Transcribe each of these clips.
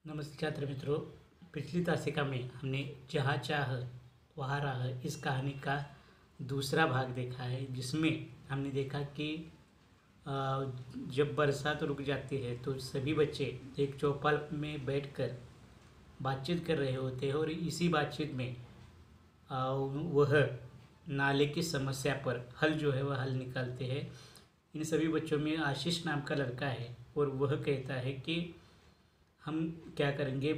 नमस्ते छात्र मित्रों। पिछली तासिका में हमने जहाँ चाह वहाँ राह इस कहानी का दूसरा भाग देखा है, जिसमें हमने देखा कि जब बरसात रुक जाती है तो सभी बच्चे एक चौपाल में बैठकर बातचीत कर रहे होते हैं और इसी बातचीत में वह नाले की समस्या पर हल जो है वह हल निकालते हैं। इन सभी बच्चों में आशीष नाम का लड़का है और वह कहता है कि हम क्या करेंगे,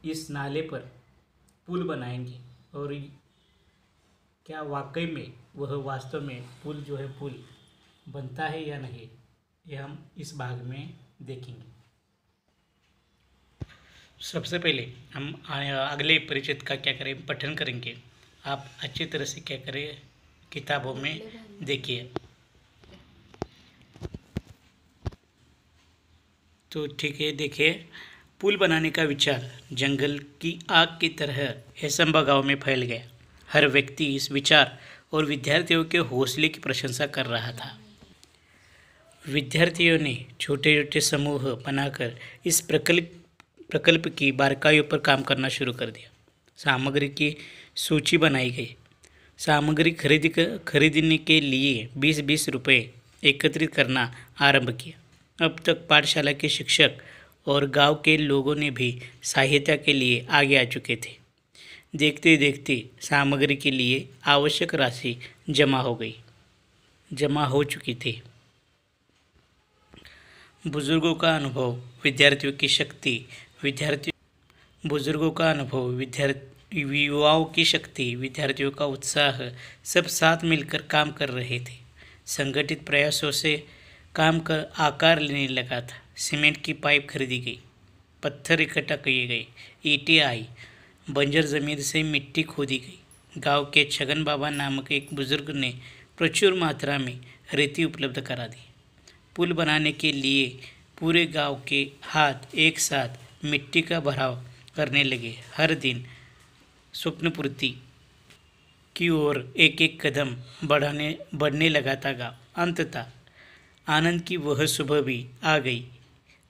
इस नाले पर पुल बनाएंगे। और क्या वाकई में वह वास्तव में पुल जो है पुल बनता है या नहीं, यह हम इस भाग में देखेंगे। सबसे पहले हम अगले परिचित का क्या करें, पठन करेंगे। आप अच्छी तरह से क्या करें, किताबों में देखिए। तो ठीक है, देखिए। पुल बनाने का विचार जंगल की आग की तरह हेसंबा गांव में फैल गया। हर व्यक्ति इस विचार और विद्यार्थियों के हौसले की प्रशंसा कर रहा था। विद्यार्थियों ने छोटे छोटे समूह बनाकर इस प्रकल्प की बारीकियों पर काम करना शुरू कर दिया। सामग्री की सूची बनाई गई। सामग्री खरीदने के लिए 20-20 रुपये एकत्रित करना आरंभ किया। अब तक पाठशाला के शिक्षक और गांव के लोगों ने भी सहायता के लिए आगे आ चुके थे। देखते देखते सामग्री के लिए आवश्यक राशि जमा हो चुकी थी। बुजुर्गों का अनुभव, विद्यार्थियों की शक्ति, युवाओं की शक्ति, विद्यार्थियों का उत्साह, सब साथ मिलकर काम कर रहे थे। संगठित प्रयासों से काम का आकार लेने लगा था। सीमेंट की पाइप खरीदी गई, पत्थर इकट्ठा किए गए, ईंटें आई, बंजर ज़मीन से मिट्टी खोदी गई। गांव के छगन बाबा नामक एक बुजुर्ग ने प्रचुर मात्रा में रेती उपलब्ध करा दी। पुल बनाने के लिए पूरे गांव के हाथ एक साथ मिट्टी का भराव करने लगे। हर दिन स्वप्नपूर्ति की ओर एक एक कदम बढ़ने लगा था गाँव। अंततः आनंद की वह सुबह भी आ गई।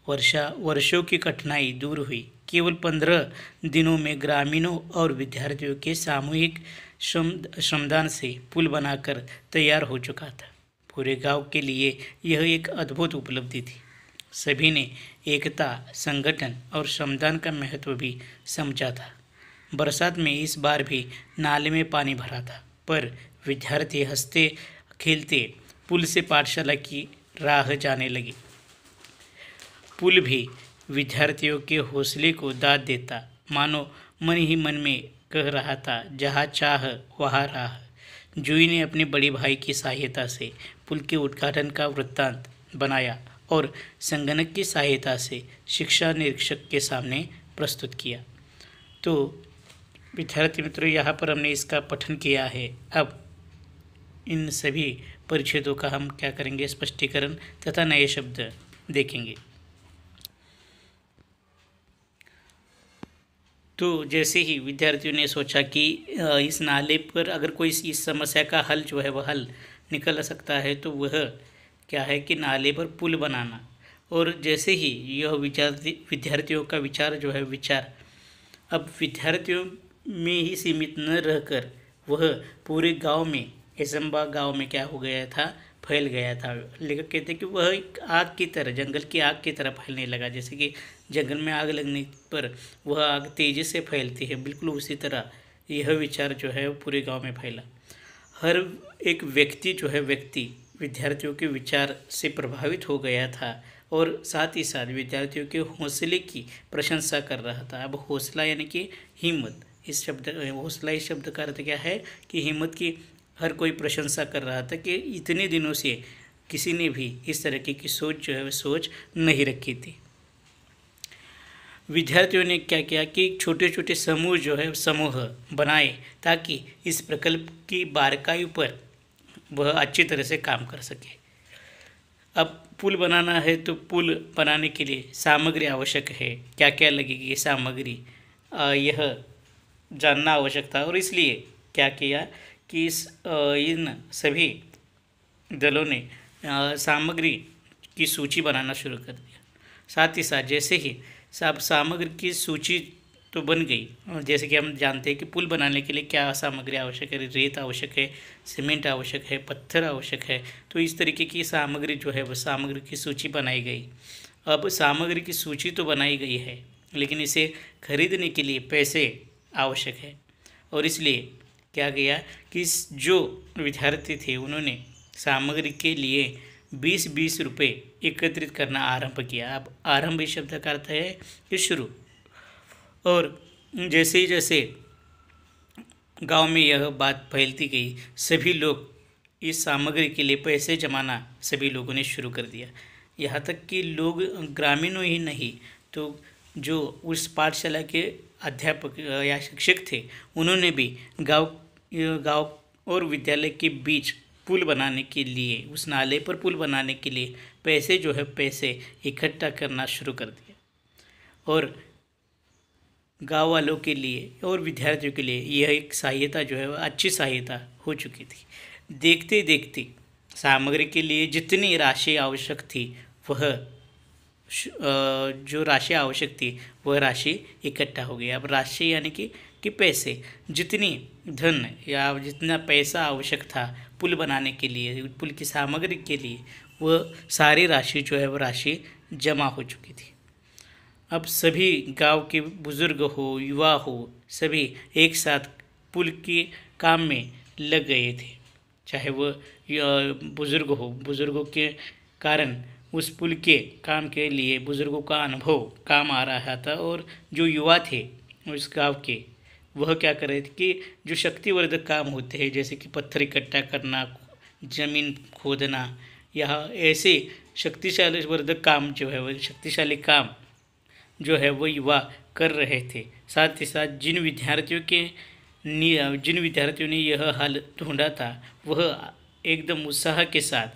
वर्षों की कठिनाई दूर हुई। केवल 15 दिनों में ग्रामीणों और विद्यार्थियों के सामूहिक श्रमदान से पुल बनाकर तैयार हो चुका था। पूरे गांव के लिए यह एक अद्भुत उपलब्धि थी। सभी ने एकता, संगठन और श्रमदान का महत्व भी समझा था। बरसात में इस बार भी नाले में पानी भरा था, पर विद्यार्थी हंसते खेलते पुल से पाठशाला की राह जाने लगे। पुल भी विद्यार्थियों के हौसले को दाद देता, मानो मन ही मन में कह रहा था, जहाँ चाह वहाँ राह। जूही ने अपने बड़े भाई की सहायता से पुल के उद्घाटन का वृत्तांत बनाया और संगणक की सहायता से शिक्षा निरीक्षक के सामने प्रस्तुत किया। तो विद्यार्थी मित्रों, यहाँ पर हमने इसका पठन किया है। अब इन सभी परिच्छेदों का हम क्या करेंगे, स्पष्टीकरण तथा नए शब्द देखेंगे। तो जैसे ही विद्यार्थियों ने सोचा कि इस नाले पर अगर कोई इस समस्या का हल जो है वह हल निकल सकता है, तो वह क्या है कि नाले पर पुल बनाना। और जैसे ही यह विद्यार्थियों का विचार जो है अब विद्यार्थियों में ही सीमित न रहकर वह पूरे गांव में, हेसंबा गांव में क्या हो गया था, फैल गया था। लेखक कहते हैं कि वह एक आग की तरह, जंगल की आग की तरह फैलने लगा। जैसे कि जंगल में आग लगने पर वह आग तेज़ी से फैलती है, बिल्कुल उसी तरह यह विचार जो है पूरे गांव में फैला। हर एक व्यक्ति विद्यार्थियों के विचार से प्रभावित हो गया था और साथ ही साथ विद्यार्थियों के हौसले की प्रशंसा कर रहा था। अब हौसला यानी कि हिम्मत, हौसला इस शब्द का अर्थ क्या है कि हिम्मत की हर कोई प्रशंसा कर रहा था कि इतने दिनों से किसी ने भी इस तरह की सोच जो है वह सोच नहीं रखी थी। विद्यार्थियों ने क्या किया कि छोटे छोटे समूह बनाए ताकि इस प्रकल्प की बारीकियों पर वह अच्छी तरह से काम कर सके। अब पुल बनाना है तो पुल बनाने के लिए सामग्री आवश्यक है। क्या क्या लगेगी सामग्री, यह जानना आवश्यक था। और इसलिए क्या किया कि इन सभी दलों ने सामग्री की सूची बनाना शुरू कर दिया। साथ ही साथ जैसे ही सब सामग्री की सूची तो बन गई। और जैसे कि हम जानते हैं कि पुल बनाने के लिए क्या सामग्री आवश्यक है, रेत आवश्यक है, सीमेंट आवश्यक है, पत्थर आवश्यक है। तो इस तरीके की सामग्री जो है वह सामग्री की सूची बनाई गई। अब सामग्री की सूची तो बनाई गई है, लेकिन इसे खरीदने के लिए पैसे आवश्यक है। और इसलिए क्या किया कि जो विद्यार्थी थे उन्होंने सामग्री के लिए 20-20 रुपये एकत्रित करना आरंभ किया। अब आरंभ इस शब्द का अर्थ है कि शुरू। और जैसे ही जैसे गांव में यह बात फैलती गई, सभी लोग इस सामग्री के लिए पैसे जमाना सभी लोगों ने शुरू कर दिया। यहाँ तक कि लोग ग्रामीणों ही नहीं, तो जो उस पाठशाला के अध्यापक या शिक्षक थे उन्होंने भी गांव और विद्यालय के बीच पुल बनाने के लिए, उस नाले पर पुल बनाने के लिए पैसे इकट्ठा करना शुरू कर दिया। और गांव वालों के लिए और विद्यार्थियों के लिए यह एक सहायता जो है वह अच्छी सहायता हो चुकी थी। देखते देखते सामग्री के लिए जितनी राशि आवश्यक थी वह जो राशि आवश्यक थी वह राशि इकट्ठा हो गई। अब राशि यानी कि पैसे, जितनी धन या जितना पैसा आवश्यक था पुल बनाने के लिए, पुल की सामग्री के लिए, वह सारी राशि जो है वह राशि जमा हो चुकी थी। अब सभी गांव के बुजुर्ग हो, युवा हो, सभी एक साथ पुल के काम में लग गए थे। चाहे वह बुजुर्ग हो, बुजुर्गों के कारण उस पुल के काम के लिए बुजुर्गों का अनुभव काम आ रहा था। और जो युवा थे उस गांव के, वह क्या कर रहे थे कि जो शक्तिवर्धक काम होते हैं, जैसे कि पत्थर इकट्ठा करना, जमीन खोदना, या ऐसे शक्तिशाली वर्धक काम जो है वह शक्तिशाली काम जो है वो युवा कर रहे थे। साथ ही साथ जिन विद्यार्थियों ने यह हल ढूंढा था वह एकदम उत्साह के साथ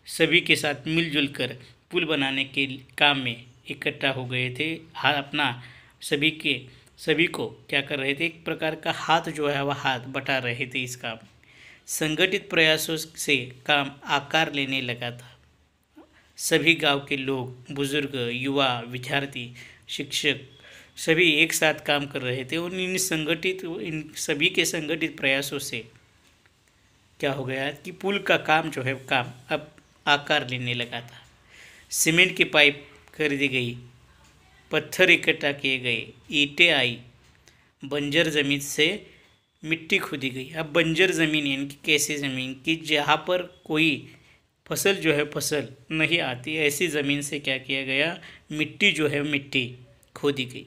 सभी के साथ मिलजुल कर पुल बनाने के काम में इकट्ठा हो गए थे। अपना सभी को क्या कर रहे थे, एक प्रकार का हाथ जो है वह हाथ बटा रहे थे इस काम। संगठित प्रयासों से काम आकार लेने लगा था। सभी गांव के लोग, बुजुर्ग, युवा, विद्यार्थी, शिक्षक सभी एक साथ काम कर रहे थे। और इन सभी के संगठित प्रयासों से क्या हो गया कि पुल का काम जो है काम अब आकार लेने लगा था। सीमेंट की पाइप खरीदी गई, पत्थर इकट्ठा किए गए, ईंटें आई, बंजर ज़मीन से मिट्टी खोदी गई। अब बंजर ज़मीन यानी कि कैसी ज़मीन कि जहाँ पर कोई फसल जो है फसल नहीं आती, ऐसी ज़मीन से क्या किया गया, मिट्टी जो है मिट्टी खोदी गई।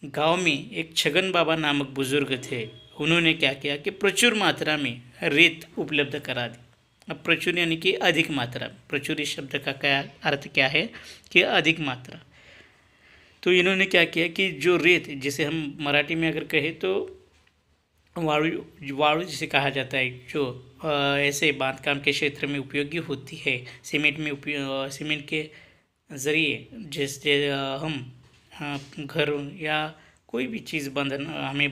गांव में एक छगन बाबा नामक बुजुर्ग थे। उन्होंने क्या किया कि प्रचुर मात्रा में रेत उपलब्ध करा दी। अब प्रचुर यानी कि अधिक मात्रा। प्रचुर इस शब्द का क्या अर्थ क्या है कि अधिक मात्रा। तो इन्होंने क्या किया कि जो रेत, जिसे हम मराठी में अगर कहें तो वाळू जिसे कहा जाता है, जो ऐसे बांधकाम के क्षेत्र में उपयोगी होती है, सीमेंट के ज़रिए जैसे हम घर या कोई भी चीज़ हमें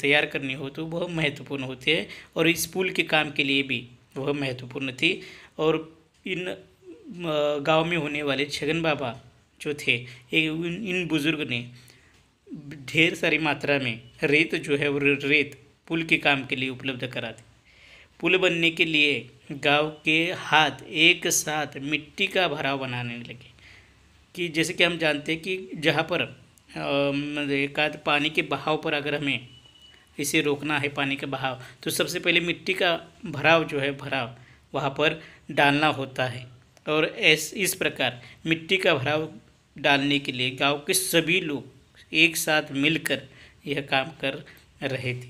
तैयार करनी हो तो वह महत्वपूर्ण होती है। और इस पुल के काम के लिए भी वह महत्वपूर्ण थी। और इन गांव में होने वाले छगन बाबा जो थे, इन बुजुर्ग ने ढेर सारी मात्रा में रेत जो है वो रेत पुल के काम के लिए उपलब्ध करा दी। पुल बनने के लिए गांव के हाथ एक साथ मिट्टी का भराव बनाने लगे। कि जैसे कि हम जानते हैं कि जहाँ पर एक आध पानी के बहाव पर अगर हमें इसे रोकना है पानी का बहाव, तो सबसे पहले मिट्टी का भराव वहाँ पर डालना होता है। और इस प्रकार मिट्टी का भराव डालने के लिए गांव के सभी लोग एक साथ मिलकर यह काम कर रहे थे।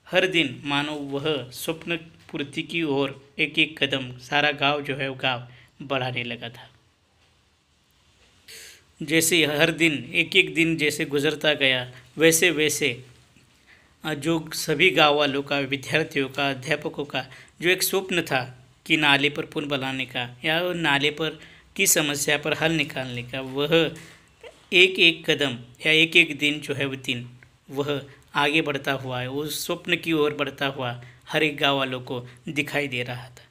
हर दिन मानो वह स्वप्न पूर्ति की ओर एक एक कदम सारा गांव जो है वो गांव बढ़ाने लगा था। जैसे हर दिन एक एक दिन जैसे गुजरता गया, वैसे वैसे जो सभी गांव वालों का, विद्यार्थियों का, अध्यापकों का जो एक स्वप्न था कि नाले पर पुल बनाने का या नाले पर की समस्या पर हल निकालने का, वह एक एक कदम या एक एक दिन जो है वह आगे बढ़ता हुआ है, उस स्वप्न की ओर बढ़ता हुआ हर एक गाँव वालों को दिखाई दे रहा था।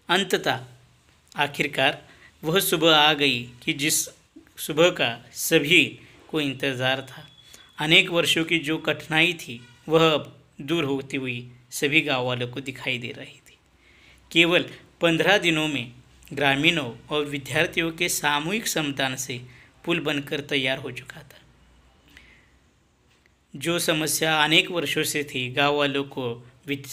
अंततः आखिरकार वह सुबह आ गई कि जिस सुबह का सभी को इंतज़ार था। अनेक वर्षों की जो कठिनाई थी वह अब दूर होती हुई सभी गाँव वालों को दिखाई दे रही थी। केवल 15 दिनों में ग्रामीणों और विद्यार्थियों के सामूहिक श्रमदान से पुल बनकर तैयार हो चुका था। जो समस्या अनेक वर्षों से थी गांव वालों को,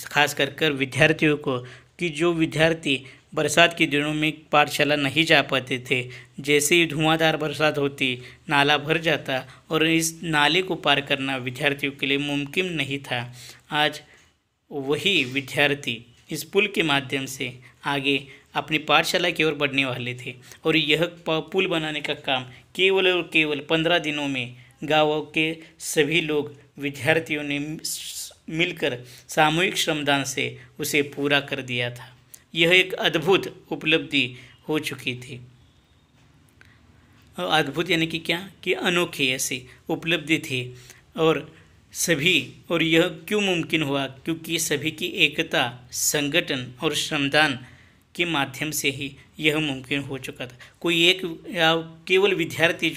खास कर विद्यार्थियों को, कि जो विद्यार्थी बरसात के दिनों में पाठशाला नहीं जा पाते थे, जैसे ही धुआंधार बरसात होती नाला भर जाता और इस नाले को पार करना विद्यार्थियों के लिए मुमकिन नहीं था। आज वही विद्यार्थी इस पुल के माध्यम से आगे अपनी पाठशाला की ओर बढ़ने वाले थे और यह पुल बनाने का काम केवल और केवल 15 दिनों में गाँव के सभी लोग विद्यार्थियों ने मिलकर सामूहिक श्रमदान से उसे पूरा कर दिया था। यह एक अद्भुत उपलब्धि हो चुकी थी। अद्भुत यानी कि क्या, कि अनोखी ऐसी उपलब्धि थी। और यह क्यों मुमकिन हुआ? क्योंकि सभी की एकता, संगठन और श्रमदान के माध्यम से ही यह मुमकिन हो चुका था। कोई एक या केवल विद्यार्थी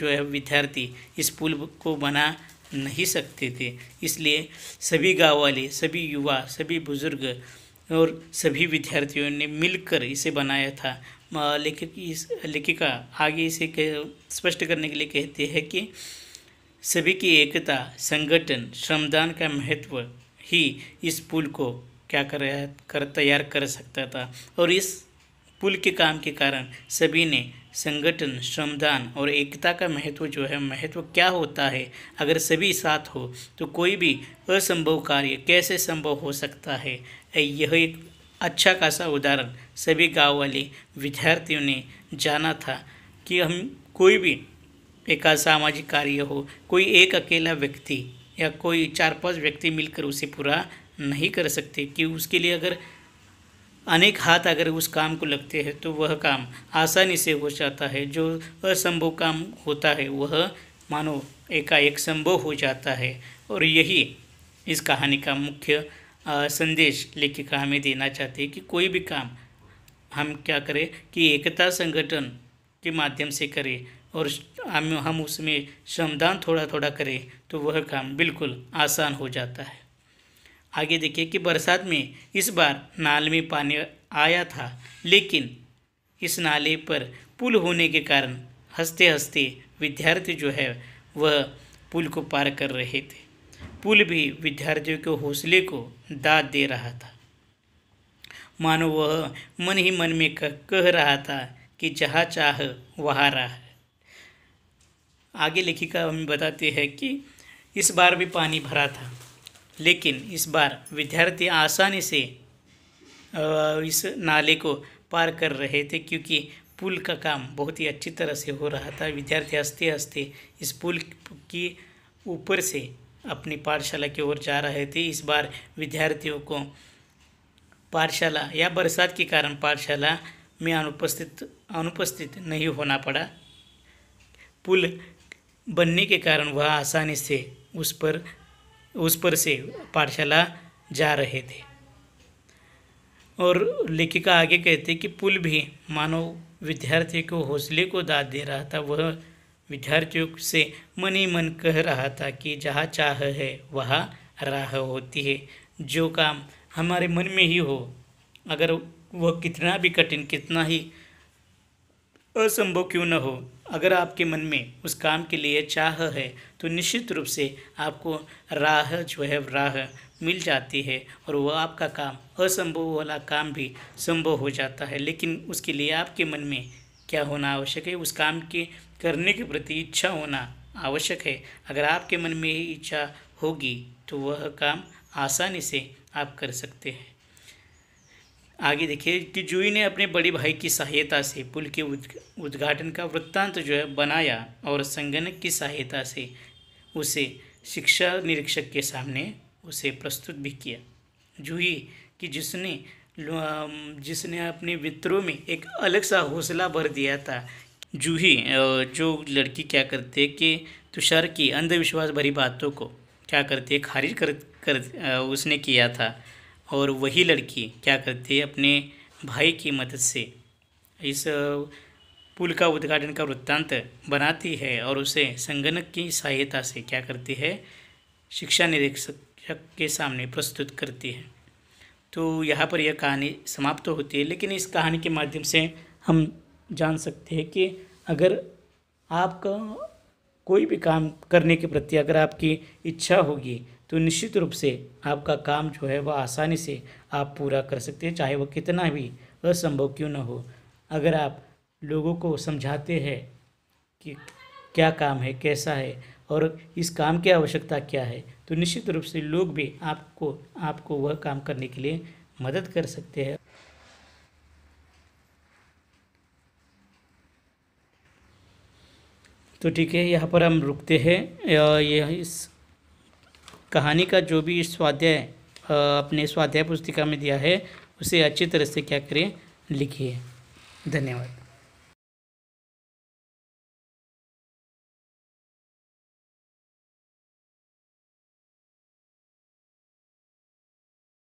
इस पुल को बना नहीं सकते थे। इसलिए सभी गाँव वाले, सभी युवा, सभी बुजुर्ग और सभी विद्यार्थियों ने मिलकर इसे बनाया था। लेखिका आगे इसे स्पष्ट करने के लिए कहते हैं कि सभी की एकता, संगठन, श्रमदान का महत्व ही इस पुल को तैयार कर सकता था। और इस पुल के काम के कारण सभी ने संगठन, श्रमदान और एकता का महत्व क्या होता है, अगर सभी साथ हो तो कोई भी असंभव कार्य कैसे संभव हो सकता है। यह एक अच्छा खासा उदाहरण सभी गाँव वाले विद्यार्थियों ने जाना था कि हम कोई भी एक सामाजिक कार्य हो, कोई एक अकेला व्यक्ति या कोई 4-5 व्यक्ति मिलकर उसे पूरा नहीं कर सकते, कि उसके लिए अगर अनेक हाथ अगर उस काम को लगते हैं तो वह काम आसानी से हो जाता है। जो असंभव काम होता है वह मानो एकाएक संभव हो जाता है। और यही इस कहानी का मुख्य संदेश लेखिका हमें देना चाहते हैं कि कोई भी काम हम क्या करें कि एकता, संगठन के माध्यम से करें और हम उसमें श्रमदान थोड़ा थोड़ा करें तो वह काम बिल्कुल आसान हो जाता है। आगे देखिए कि बरसात में इस बार नाले में पानी आया था, लेकिन इस नाले पर पुल होने के कारण हंसते हंसते विद्यार्थी वह पुल को पार कर रहे थे। पुल भी विद्यार्थियों के हौसले को दाद दे रहा था। मानो वह मन ही मन में कह रहा था कि जहाँ चाह वहाँ राह। आगे लेखिका हमें बताते हैं कि इस बार भी पानी भरा था, लेकिन इस बार विद्यार्थी आसानी से इस नाले को पार कर रहे थे, क्योंकि पुल का काम बहुत ही अच्छी तरह से हो रहा था। विद्यार्थी हंसते हंसते इस पुल की ऊपर से अपनी पाठशाला की ओर जा रहे थे। इस बार विद्यार्थियों को पाठशाला या बरसात के कारण पाठशाला में अनुपस्थित नहीं होना पड़ा। पुल बनने के कारण वह आसानी से उस पर से पाठशाला जा रहे थे। और लेखिका आगे कहते कि पुल भी मानो विद्यार्थी को हौसले को दाद दे रहा था। वह विद्यार्थियों से मन ही मन कह रहा था कि जहाँ चाह है वहाँ राह होती है। जो काम हमारे मन में ही हो, अगर वह कितना भी कठिन, कितना ही असंभव क्यों न हो, अगर आपके मन में उस काम के लिए चाह है तो निश्चित रूप से आपको राह मिल जाती है और वह आपका काम, असंभव वाला काम भी संभव हो जाता है। लेकिन उसके लिए आपके मन में क्या होना आवश्यक है? उस काम के करने के प्रति इच्छा होना आवश्यक है। अगर आपके मन में ही इच्छा होगी तो वह काम आसानी से आप कर सकते हैं। आगे देखिए कि जूही ने अपने बड़े भाई की सहायता से पुल के उद्घाटन का वृत्तांत बनाया और संगणक की सहायता से उसे शिक्षा निरीक्षक के सामने उसे प्रस्तुत भी किया। जूही कि जिसने अपने मित्रों में एक अलग सा हौसला भर दिया था। जूही जो लड़की क्या करते कि तुषार की अंधविश्वास भरी बातों को क्या करते खारिज कर उसने किया था, और वही लड़की क्या करती है अपने भाई की मदद से इस पुल का उद्घाटन का वृत्तांत बनाती है और उसे संगणक की सहायता से क्या करती है, शिक्षा निरीक्षक के सामने प्रस्तुत करती है। तो यहाँ पर यह कहानी समाप्त होती है, लेकिन इस कहानी के माध्यम से हम जान सकते हैं कि अगर आपका कोई भी काम करने के प्रति अगर आपकी इच्छा होगी तो निश्चित रूप से आपका काम जो है वह आसानी से आप पूरा कर सकते हैं, चाहे वह कितना भी असंभव क्यों न हो। अगर आप लोगों को समझाते हैं कि क्या काम है, कैसा है और इस काम की आवश्यकता क्या है, तो निश्चित रूप से लोग भी आपको वह काम करने के लिए मदद कर सकते हैं। तो ठीक है, यहाँ पर हम रुकते हैं। यह इस कहानी का जो भी स्वाध्याय अपने स्वाध्याय पुस्तिका में दिया है उसे अच्छी तरह से क्या करें, लिखिए। धन्यवाद।